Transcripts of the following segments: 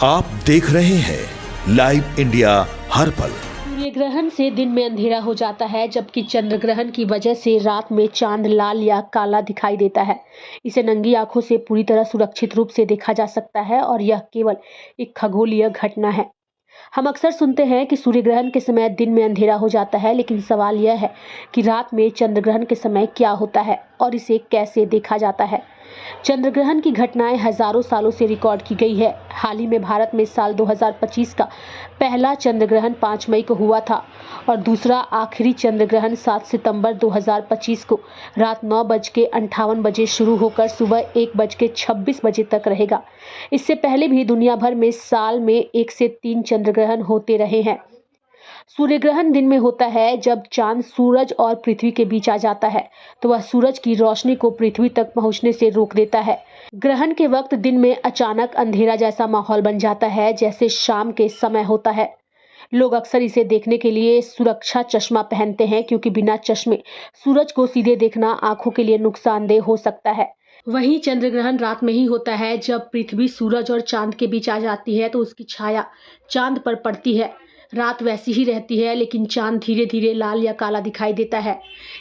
आप देख रहे हैं लाइव इंडिया हर पल। सूर्य ग्रहण से दिन में अंधेरा हो जाता है, जबकि चंद्र ग्रहण की वजह से रात में चांद लाल या काला दिखाई देता है। इसे नंगी आंखों से पूरी तरह सुरक्षित रूप से देखा जा सकता है और यह केवल एक खगोलीय घटना है। हम अक्सर सुनते हैं कि सूर्य ग्रहण के समय दिन में अंधेरा हो जाता है, लेकिन सवाल यह है कि रात में चंद्र ग्रहण के समय क्या होता है और इसे कैसे देखा जाता है। चंद्र ग्रहण की घटनाएं हजारों सालों से रिकॉर्ड की गई है। हाल ही में भारत में साल 2025 का पहला चंद्र ग्रहण 5 मई को हुआ था और दूसरा आखिरी चंद्र ग्रहण 7 सितंबर 2025 को रात 9:58 शुरू होकर सुबह 1:26 तक रहेगा। इससे पहले भी दुनिया भर में साल में 1 से 3 चंद्र ग्रहण होते रहे हैं। सूर्य ग्रहण दिन में होता है जब चांद सूरज और पृथ्वी के बीच आ जाता है, तो वह सूरज की रोशनी को पृथ्वी तक पहुंचने से रोक देता है। ग्रहण के वक्त दिन में अचानक अंधेरा जैसा माहौल बन जाता है, जैसे शाम के समय होता है। लोग अक्सर इसे देखने के लिए सुरक्षा चश्मा पहनते हैं, क्योंकि बिना चश्मे सूरज को सीधे देखना आंखों के लिए नुकसानदेह हो सकता है। वहीं चंद्र ग्रहण रात में ही होता है, जब पृथ्वी सूरज और चांद के बीच आ जाती है तो उसकी छाया चांद पर पड़ती है। रात वैसी ही रहती है, लेकिन चांद धीरे धीरे लाल या काला दिखाई देता है।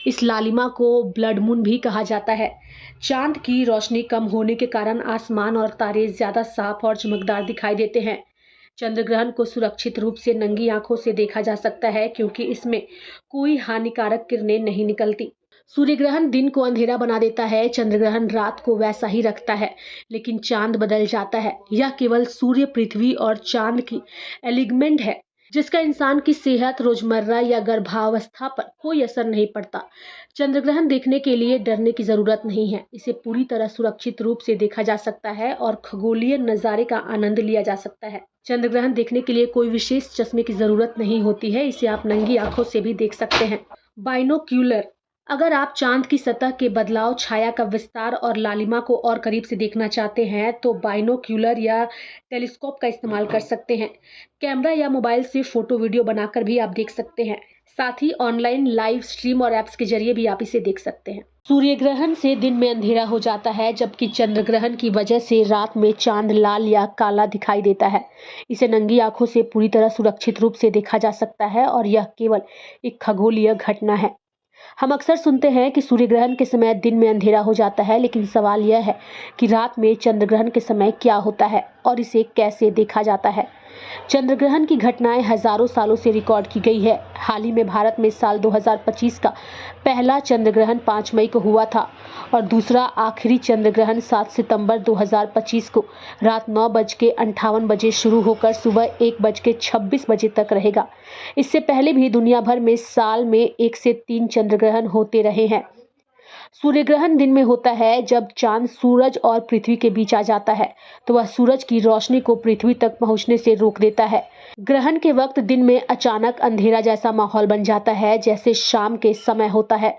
इस लालिमा को ब्लड मून भी कहा जाता है। चांद की रोशनी कम होने के कारण आसमान और तारे ज्यादा साफ और चमकदार दिखाई देते हैं। चंद्र ग्रहण को सुरक्षित रूप से नंगी आंखों से देखा जा सकता है, क्योंकि इसमें कोई हानिकारक किरणें नहीं निकलती। सूर्य ग्रहण दिन को अंधेरा बना देता है, चंद्र ग्रहण रात को वैसा ही रखता है, लेकिन चांद बदल जाता है। यह केवल सूर्य, पृथ्वी और चांद की एलिगमेंट है, जिसका इंसान की सेहत, रोजमर्रा या गर्भावस्था पर कोई असर नहीं पड़ता। चंद्र ग्रहण देखने के लिए डरने की जरूरत नहीं है। इसे पूरी तरह सुरक्षित रूप से देखा जा सकता है और खगोलीय नजारे का आनंद लिया जा सकता है। चंद्र ग्रहण देखने के लिए कोई विशेष चश्मे की जरूरत नहीं होती है। इसे आप नंगी आंखों से भी देख सकते हैं। बाइनोक्यूलर: अगर आप चांद की सतह के बदलाव, छाया का विस्तार और लालिमा को और करीब से देखना चाहते हैं तो बाइनोक्यूलर या टेलीस्कोप का इस्तेमाल कर सकते हैं। कैमरा या मोबाइल से फोटो वीडियो बनाकर भी आप देख सकते हैं। साथ ही ऑनलाइन लाइव स्ट्रीम और ऐप्स के जरिए भी आप इसे देख सकते हैं। सूर्य ग्रहण से दिन में अंधेरा हो जाता है, जबकि चंद्र ग्रहण की वजह से रात में चांद लाल या काला दिखाई देता है। इसे नंगी आंखों से पूरी तरह सुरक्षित रूप से देखा जा सकता है और यह केवल एक खगोलीय घटना है। हम अक्सर सुनते हैं कि सूर्य ग्रहण के समय दिन में अंधेरा हो जाता है, लेकिन सवाल यह है कि रात में चंद्र ग्रहण के समय क्या होता है और इसे कैसे देखा जाता है। चंद्र ग्रहण की घटनाएं हजारों सालों से रिकॉर्ड की गई है। हाल ही में भारत में साल 2025 का पहला चंद्र ग्रहण 5 मई को हुआ था और दूसरा आखिरी चंद्र ग्रहण 7 सितंबर 2025 को रात 9:58 शुरू होकर सुबह 1:26 तक रहेगा। इससे पहले भी दुनिया भर में साल में 1 से 3 चंद्र ग्रहण होते रहे हैं। सूर्य ग्रहण दिन में होता है जब चांद सूरज और पृथ्वी के बीच आ जाता है, तो वह सूरज की रोशनी को पृथ्वी तक पहुंचने से रोक देता है। ग्रहण के वक्त दिन में अचानक अंधेरा जैसा माहौल बन जाता है, जैसे शाम के समय होता है।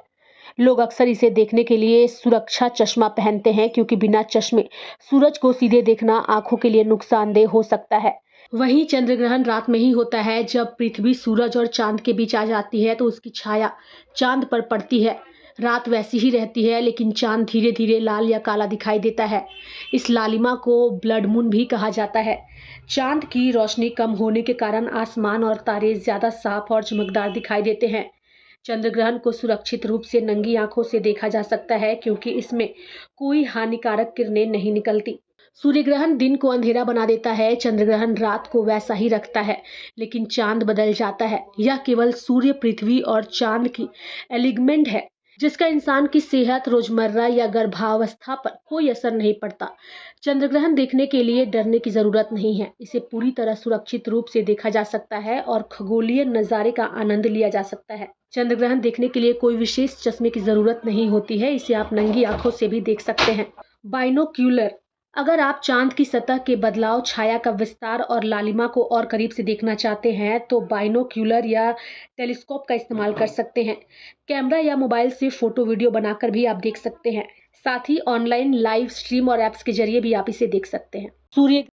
लोग अक्सर इसे देखने के लिए सुरक्षा चश्मा पहनते हैं, क्योंकि बिना चश्मे सूरज को सीधे देखना आंखों के लिए नुकसानदेह हो सकता है। वहीं चंद्र ग्रहण रात में ही होता है, जब पृथ्वी सूरज और चांद के बीच आ जाती है तो उसकी छाया चांद पर पड़ती है। रात वैसी ही रहती है, लेकिन चांद धीरे धीरे लाल या काला दिखाई देता है। इस लालिमा को ब्लड मून भी कहा जाता है। चांद की रोशनी कम होने के कारण आसमान और तारे ज्यादा साफ और चमकदार दिखाई देते हैं। चंद्र ग्रहण को सुरक्षित रूप से नंगी आंखों से देखा जा सकता है, क्योंकि इसमें कोई हानिकारक किरणें नहीं निकलती। सूर्य ग्रहण दिन को अंधेरा बना देता है, चंद्र ग्रहण रात को वैसा ही रखता है, लेकिन चांद बदल जाता है। यह केवल सूर्य, पृथ्वी और चांद की एलिगमेंट है, जिसका इंसान की सेहत, रोजमर्रा या गर्भावस्था पर कोई असर नहीं पड़ता। चंद्र ग्रहण देखने के लिए डरने की जरूरत नहीं है। इसे पूरी तरह सुरक्षित रूप से देखा जा सकता है और खगोलीय नजारे का आनंद लिया जा सकता है। चंद्र ग्रहण देखने के लिए कोई विशेष चश्मे की जरूरत नहीं होती है। इसे आप नंगी आंखों से भी देख सकते हैं। बाइनोक्यूलर: अगर आप चांद की सतह के बदलाव, छाया का विस्तार और लालिमा को और करीब से देखना चाहते हैं तो बाइनोक्यूलर या टेलीस्कोप का इस्तेमाल कर सकते हैं। कैमरा या मोबाइल से फोटो वीडियो बनाकर भी आप देख सकते हैं। साथ ही ऑनलाइन लाइव स्ट्रीम और ऐप्स के जरिए भी आप इसे देख सकते हैं। सूर्य